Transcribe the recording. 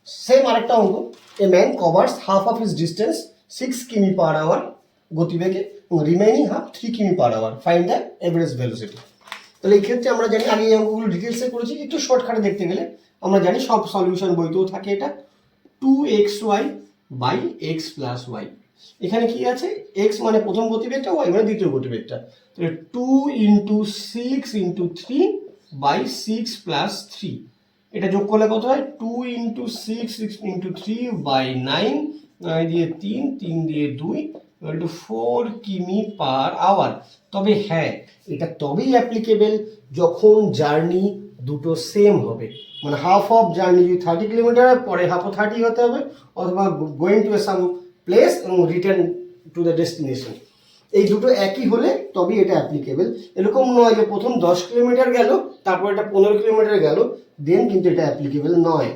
Same আরেকটা অঙ্ক, a man covers half of his distance 6 কিমি পার আওয়ার গতিবেগে এবং রিমেইনিং হাফ 3 কিমি per hour, find the average velocity. তাহলে এই ক্ষেত্রে আমরা জানি, আগে এই অঙ্কগুলো ডিটেলসে করেছি, একটু শর্টকাটে দেখতে গেলে আমরা জানি সব সলিউশন বইতেও থাকে এটা 2xy by x plus Y. এখানে কি আছে, এক্স মানে প্রথম গতিবেগটা, ওয়াই মানে দ্বিতীয় গতিবেগটা। তাহলে 2 ইন্টু 6 ইন্টু 3 বাই 6 প্লাস 3, এটা যোগ করলে কত হয়, 2 ইন্টু 6 ইন্টু 3 বাই 9, 9 দিয়ে 3, 3 দিয়ে 2, 4 কিমি পার আওয়ার। তবে হ্যাঁ, এটা তবেই অ্যাপ্লিকেবল যখন জার্নি দুটো সেম হবে, মানে হাফ অফ জার্নি যদি 30 কিলোমিটার, পরে হাফও 30 হতে হবে, অথবা গোয়িং টু সাম প্লেস এবং রিটার্ন টু দ্য ডেস্টিনেশন, এই দুটো একই হলে তবেই এটা অ্যাপ্লিকেবল। এরকম নয় যে প্রথম 10 কিলোমিটার গেল তারপর এটা 15 কিলোমিটার গেল, দেন কিন্তু এটা অ্যাপ্লিকেবল নয়।